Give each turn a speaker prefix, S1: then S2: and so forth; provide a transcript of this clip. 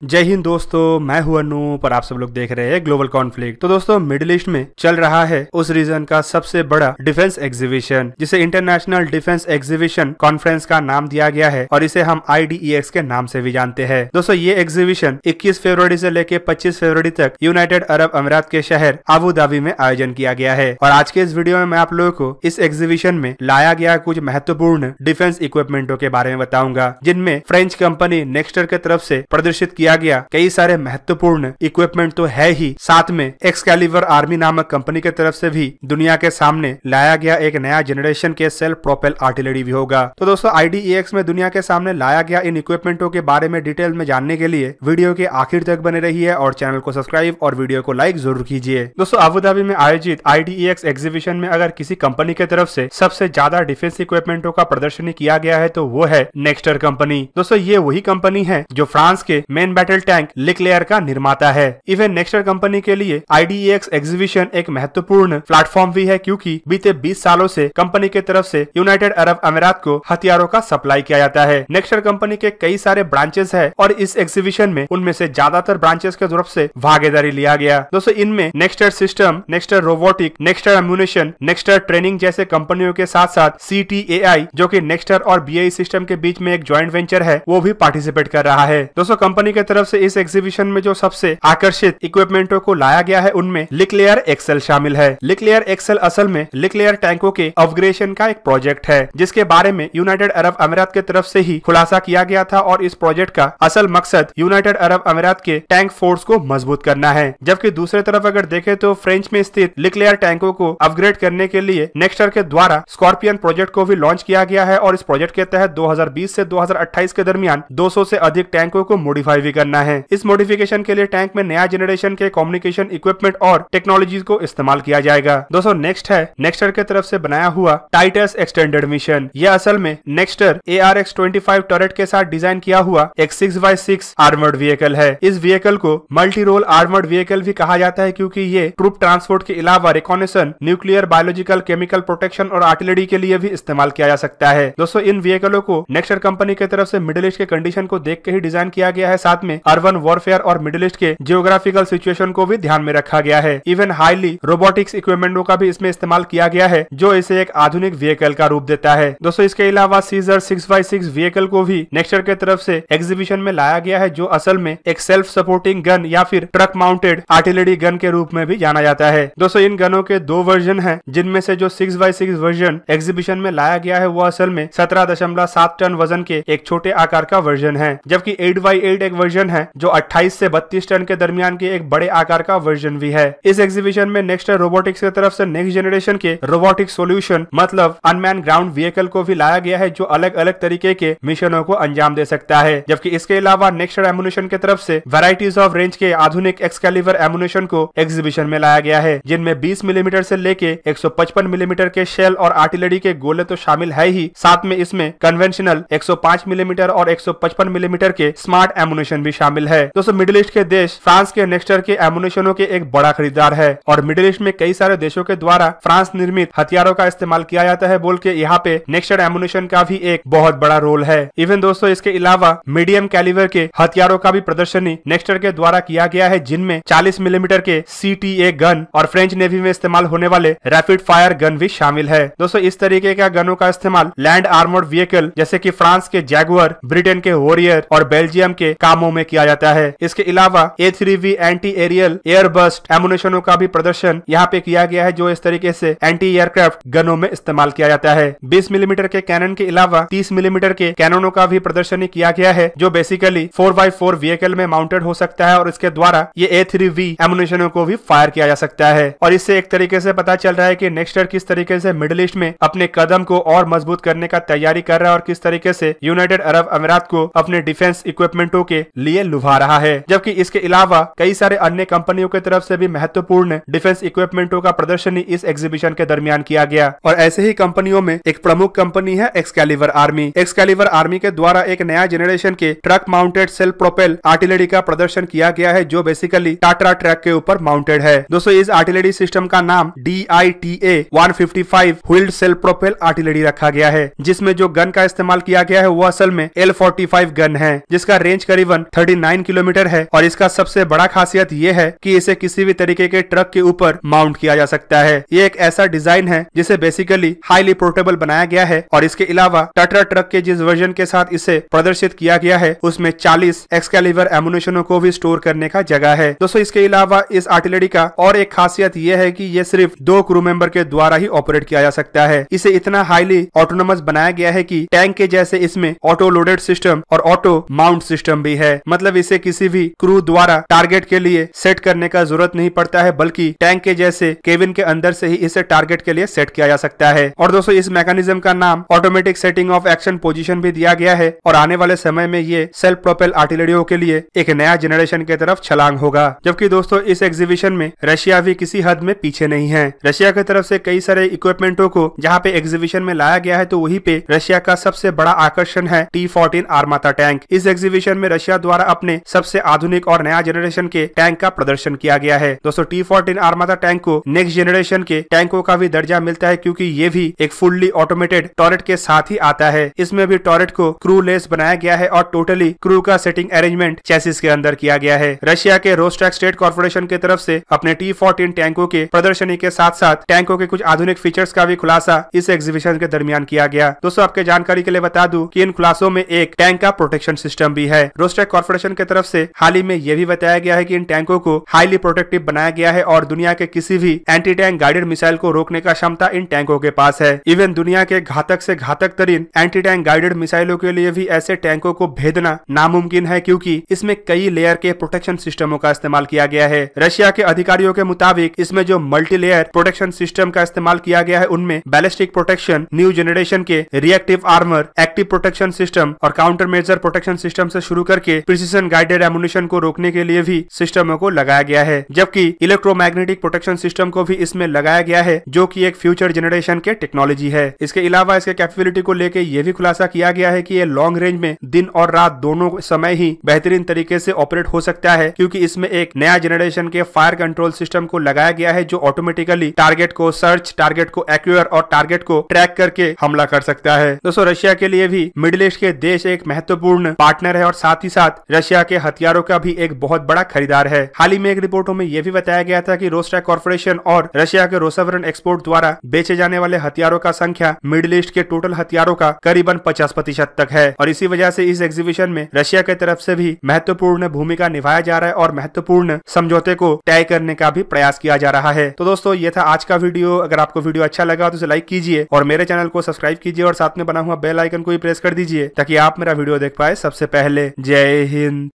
S1: जय हिंद दोस्तों, मैं हूं अनूप और आप सब लोग देख रहे हैं ग्लोबल कॉन्फ्लिक्ट। तो दोस्तों, मिडिल ईस्ट में चल रहा है उस रीजन का सबसे बड़ा डिफेंस एग्जीबिशन, जिसे इंटरनेशनल डिफेंस एग्जीबिशन कॉन्फ्रेंस का नाम दिया गया है और इसे हम IDEX के नाम से भी जानते हैं। दोस्तों, ये एग्जीबिशन 21 फरवरी से लेकर 25 फरवरी तक यूनाइटेड अरब अमीरात के शहर अबू धाबी में आयोजन किया गया है। और आज के इस वीडियो में मैं आप लोगों को इस एग्जीबिशन में लाया गया कुछ महत्वपूर्ण डिफेंस इक्विपमेंटों के बारे में बताऊंगा, जिनमें फ्रेंच कंपनी नेक्स्टर के तरफ से प्रदर्शित किया गया कई सारे महत्वपूर्ण इक्विपमेंट तो है ही, साथ में एक्सकैलिबर आर्मी नामक कंपनी के तरफ से भी दुनिया के सामने लाया गया एक नया जनरेशन के सेल्फ प्रोपेल आर्टिलरी भी होगा। तो दोस्तों, IDEX में दुनिया के सामने लाया गया इन इक्विपमेंटों के बारे में डिटेल में जानने के लिए वीडियो के आखिर तक बने रहिए और चैनल को सब्सक्राइब और वीडियो को लाइक जरूर कीजिए। दोस्तों, अबू धाबी में आयोजित IDEX एग्जीबिशन में अगर किसी कंपनी के तरफ से सबसे ज्यादा डिफेंस इक्विपमेंटों का प्रदर्शनी किया गया है तो वो है नेक्स्टर कंपनी। दोस्तों, ये वही कंपनी है जो फ्रांस के मेन बैटल टैंक लिक्लेयर का निर्माता है। इवन नेक्स्टर कंपनी के लिए IDEX एग्जीबिशन एक महत्वपूर्ण प्लेटफॉर्म भी है, क्योंकि बीते 20 सालों से कंपनी के तरफ से यूनाइटेड अरब अमीरात को हथियारों का सप्लाई किया जाता है। नेक्स्टर कंपनी के कई सारे ब्रांचेस है और इस एग्जीबिशन में उनमें से ज्यादातर ब्रांचेस के तरफ से भागीदारी लिया गया। दोस्तों, इनमें नेक्स्टर सिस्टम, नेक्स्टर रोबोटिक, नेक्स्टर एम्यूनिशन, नेक्स्टर ट्रेनिंग जैसे कंपनियों के साथ साथ CTAI, जो कि नेक्स्टर और BAE सिस्टम के बीच में एक ज्वाइंट वेंचर है, वो भी पार्टिसिपेट कर रहा है। दोस्तों, कंपनी के तरफ से इस एग्जीबिशन में जो सबसे आकर्षित इक्विपमेंटों को लाया गया है उनमें लिक्लेयर एक्सेल शामिल है। लिक्लेयर एक्सेल असल में लिक्लेयर टैंकों के अपग्रेडेशन का एक प्रोजेक्ट है, जिसके बारे में यूनाइटेड अरब अमीरात के तरफ से ही खुलासा किया गया था। और इस प्रोजेक्ट का असल मकसद यूनाइटेड अरब अमीरात के टैंक फोर्स को मजबूत करना है। जबकि दूसरी तरफ अगर देखें तो फ्रेंच में स्थित लिक्लेयर टैंकों को अपग्रेड करने के लिए नेक्स्टर के द्वारा स्कॉर्पियन प्रोजेक्ट को भी लॉन्च किया गया है और इस प्रोजेक्ट के तहत 2020 से 2028 के दरमियान 200 से अधिक टैंकों को मॉडिफाई भी करना है। इस मॉडिफिकेशन के लिए टैंक में नया जनरेशन के कम्युनिकेशन इक्विपमेंट और टेक्नोलॉजीज को इस्तेमाल किया जाएगा। दोस्तों, नेक्स्ट है नेक्स्टर के तरफ से बनाया हुआ टाइटस एक्सटेंडेड मिशन। यह असल में नेक्स्टर ARX-25 टॉरेट के साथ डिजाइन किया हुआ एक 6x6 आर्मर्ड व्हीकल है। इस व्हीकल को मल्टी रोल आर्मर्ड व्हीकल भी कहा जाता है, क्योंकि ये ट्रूप ट्रांसपोर्ट के अलावा रिकॉनेसन, न्यूक्लियर, बायोलॉजिकल, केमिकल प्रोटेक्शन और आर्टिलरी के लिए भी इस्तेमाल किया जा सकता है। दोस्तों, इन व्हीकलों को नेक्स्टर कंपनी की तरफ से मिडिल ईस्ट के कंडीशन को देख के ही डिजाइन किया गया है, साथ में अर्बन वॉरफेयर और मिडिल ईस्ट के जियोग्राफिकल सिचुएशन को भी ध्यान में रखा गया है। इवन हाईली रोबोटिक्स इक्विपमेंटों का भी इसमें इस्तेमाल किया गया है, जो इसे एक आधुनिक व्हीकल का रूप देता है। दोस्तों, इसके अलावा सीजर 6x6 व्हीकल को भी नेक्स्टर के तरफ से एग्जीबिशन में लाया गया है, जो असल में एक सेल्फ सपोर्टिंग गन या फिर ट्रक माउंटेड आर्टिलरी गन के रूप में भी जाना जाता है। दोस्तों, इन गनों के 2 वर्जन हैं, जिनमें से जो 6x6 वर्जन एग्जीबिशन में लाया गया है वो असल में 17.7 टन वजन के एक छोटे आकार का वर्जन है, जबकि 8x8 एक वर्जन है जो 28 से 32 टन के दरमियान के एक बड़े आकार का वर्जन भी है। इस एग्जीबिशन में नेक्स्टर रोबोटिक्स की तरफ से नेक्स्ट जनरेशन के रोबोटिक सॉल्यूशन मतलब अनमैन ग्राउंड व्हीकल को भी लाया गया है, जो अलग अलग तरीके के मिशनों को अंजाम दे सकता है। जबकि इसके अलावा नेक्स्टर एम्यूनिशन की तरफ से वैरायटीज ऑफ रेंज के आधुनिक एक्सकैलिबर एम्यूनिशन को एग्जीबिशन में लाया गया है, जिनमें 20 मिलीमीटर से लेके 155 मिलीमीटर के शेल और आर्टिलरी के गोले तो शामिल है ही, साथ में इसमें कन्वेंशनल 105 मिलीमीटर और 155 मिलीमीटर के स्मार्ट एम्यूनिशन भी शामिल है। दोस्तों, मिडिल ईस्ट के देश फ्रांस के नेक्स्टर के एम्यूनिशनों के एक बड़ा खरीदार है और मिडिल ईस्ट में कई सारे देशों के द्वारा फ्रांस निर्मित हथियारों का इस्तेमाल किया जाता है बोल के यहाँ पे नेक्स्टर एम्यूनिशन का भी एक बहुत बड़ा रोल है। इवन दोस्तों, इसके अलावा मीडियम कैलिबर के हथियारों का भी प्रदर्शनी नेक्स्टर के द्वारा किया गया है, जिनमें 40 मिलीमीटर के CTA गन और फ्रेंच नेवी में इस्तेमाल होने वाले रैपिड फायर गन भी शामिल है। दोस्तों, इस तरीके का गनों का इस्तेमाल लैंड आर्मर्ड व्हीकल जैसे कि फ्रांस के जैगुआर, ब्रिटेन के वॉरियर और बेल्जियम के कामों में किया जाता है। इसके अलावा A3V एंटी एरियल एयरबस्ट एम्यूनिशनों का भी प्रदर्शन यहाँ पे किया गया है, जो इस तरीके से एंटी एयरक्राफ्ट गनों में इस्तेमाल किया जाता है। 20 मिलीमीटर के कैनन के अलावा 30 मिलीमीटर के कैननों का भी प्रदर्शनी किया गया है, जो बेसिकली 4x4 व्हीकल में माउंटेड हो सकता है और इसके द्वारा ये A3V एम्यूनिशनों को भी फायर किया जा सकता है। और इससे एक तरीके से पता चल रहा है कि नेक्स्टर किस तरीके से मिडिल ईस्ट में अपने कदम को और मजबूत करने का तैयारी कर रहा है और किस तरीके से यूनाइटेड अरब अमीरात को अपने डिफेंस इक्विपमेंटों के लिए लुभा रहा है। जबकि इसके अलावा कई सारे अन्य कंपनियों की तरफ से भी महत्वपूर्ण डिफेंस इक्विपमेंटों का प्रदर्शनी इस एग्जीबिशन के दरमियान किया गया। और ऐसे ही कंपनियों में एक प्रमुख कंपनी है एक्सकैलिबर आर्मी। एक्सकैलिबर आर्मी के द्वारा एक नया जनरेशन के truck mounted self propel artillery का प्रदर्शन किया गया है, जो बेसिकली टाटा ट्रक के ऊपर माउंटेड है। दोस्तों, इस आर्टिलरी सिस्टम का नाम DITA 155 wheeled self propel artillery रखा गया है, जिसमें जो गन का इस्तेमाल किया गया है वो असल में L45 गन है, जिसका रेंज करीबन 39 किलोमीटर है और इसका सबसे बड़ा खासियत ये है कि इसे किसी भी तरीके के ट्रक के ऊपर माउंट किया जा सकता है। ये एक ऐसा डिजाइन है जिसे बेसिकली हाईली पोर्टेबल बनाया गया है और इसके अलावा टाटा ट्रक के जिस वर्जन के साथ इसे प्रदर्शित किया गया है उसमें 40 एक्सकैलिबर एमुनेशनों को भी स्टोर करने का जगह है। दोस्तों इसके अलावा इस आर्टिलरी का और एक खासियत यह है कि ये सिर्फ 2 क्रू मेंबर के द्वारा ही ऑपरेट किया जा सकता है। इसे इतना हाईली ऑटोनोमस बनाया गया है कि टैंक के जैसे इसमें ऑटो लोडेड सिस्टम और ऑटो माउंट सिस्टम भी है। मतलब इसे किसी भी क्रू द्वारा टारगेट के लिए सेट करने का जरूरत नहीं पड़ता है, बल्कि टैंक के जैसे केबिन के अंदर से ही इसे टारगेट के लिए सेट किया जा सकता है। और दोस्तों इस मैकेनिज्म का नाम automatic setting of action position भी दिया गया है और आने वाले समय में ये सेल्फ प्रोपेल आर्टिलरियों के लिए एक नया जनरेशन की तरफ छलांग होगा। जबकि दोस्तों इस एग्जीबिशन में रशिया भी किसी हद में पीछे नहीं है। रशिया की तरफ से कई सारे इक्विपमेंटों को जहाँ पे एग्जीबिशन में लाया गया है, तो वहीं पे रशिया का सबसे बड़ा आकर्षण है T-14 आर्माता टैंक। इस एग्जीबिशन में रशिया द्वारा अपने सबसे आधुनिक और नया जनरेशन के टैंक का प्रदर्शन किया गया है। दोस्तों T-14 आर्माता टैंक को नेक्स्ट जनरेशन के टैंकों का भी दर्जा मिलता है, क्योंकि ये भी एक फुल्ली ऑटोमेटेड टॉरेट के साथ ही आता है। इसमें भी टॉरेट को क्रू लेस बनाया गया है और टोटली क्रू का सेटिंग अरेंजमेंट चेसिस के अंदर किया गया है। रशिया के रोस्टेक स्टेट कॉर्पोरेशन की तरफ से अपने T-14 टैंकों के प्रदर्शनी के साथ साथ टैंकों के कुछ आधुनिक फीचर्स का भी खुलासा इस एग्जीबिशन के दरमियान किया गया। दोस्तों आपके जानकारी के लिए बता दूं कि इन खुलासों में एक टैंक का प्रोटेक्शन सिस्टम भी है। रोस्टेक कॉर्पोरेशन की तरफ से हाल ही में यह भी बताया गया है कि इन टैंकों को हाईली प्रोटेक्टिव बनाया गया है और दुनिया के किसी भी एंटी टैंक गाइडेड मिसाइल को रोकने का क्षमता इन टैंकों के पास है। इवन दुनिया के घातक से घातक तरीन एंटी टैंक गाइडेड मिसाइलों के लिए भी ऐसे टैंकों को भेदना नामुमकिन है, क्योंकि इसमें कई लेयर के प्रोटेक्शन सिस्टमों का इस्तेमाल किया गया है। रशिया के अधिकारियों के मुताबिक इसमें जो मल्टी लेयर प्रोटेक्शन सिस्टम का इस्तेमाल किया गया है उनमें बैलिस्टिक प्रोटेक्शन, न्यू जनरेशन के reactive armour, active protection system और काउंटर मेजर प्रोटेक्शन सिस्टम से शुरू करके प्रिसीजन गाइडेड एमुनेशन को रोकने के लिए भी सिस्टमों को लगाया गया है। जबकि इलेक्ट्रोमैग्नेटिक प्रोटेक्शन सिस्टम को भी इसमें लगाया गया है, जो कि एक फ्यूचर जनरेशन के टेक्नोलॉजी है। इसके अलावा इसके कैपेबिलिटी को लेकर यह भी खुलासा किया गया है कि ये लॉन्ग रेंज में दिन और रात दोनों समय ही बेहतरीन तरीके से ऑपरेट हो सकता है, क्योंकि इसमें एक नया जनरेशन के फायर कंट्रोल सिस्टम को लगाया गया है जो ऑटोमेटिकली टारगेट को सर्च, टारगेट को एक्वायर और टारगेट को ट्रैक करके हमला कर सकता है। दोस्तों रशिया के लिए भी मिडिल ईस्ट के देश एक महत्वपूर्ण पार्टनर है और साथ ही साथ रशिया के हथियारों का भी एक बहुत बड़ा खरीदार है। हाल ही में एक रिपोर्टों में यह भी बताया गया था कि रोस्टेक कॉर्पोरेशन और रशिया के रोसवरन एक्सपोर्ट द्वारा बेचे जाने वाले हथियारों का संख्या मिडिल ईस्ट के टोटल हथियारों का करीबन 50% तक है और इसी वजह से इस एग्जीबिशन में रशिया की तरफ से भी महत्वपूर्ण भूमिका निभाया जा रहा है और महत्वपूर्ण समझौते को तय करने का भी प्रयास किया जा रहा है। तो दोस्तों ये था आज का वीडियो। अगर आपको वीडियो अच्छा लगा तो इसे लाइक कीजिए और मेरे चैनल को सब्सक्राइब कीजिए और साथ में बना हुआ बेल आइकन को भी प्रेस कर दीजिए ताकि आप मेरा वीडियो देख पाए सबसे पहले। जय हिंद।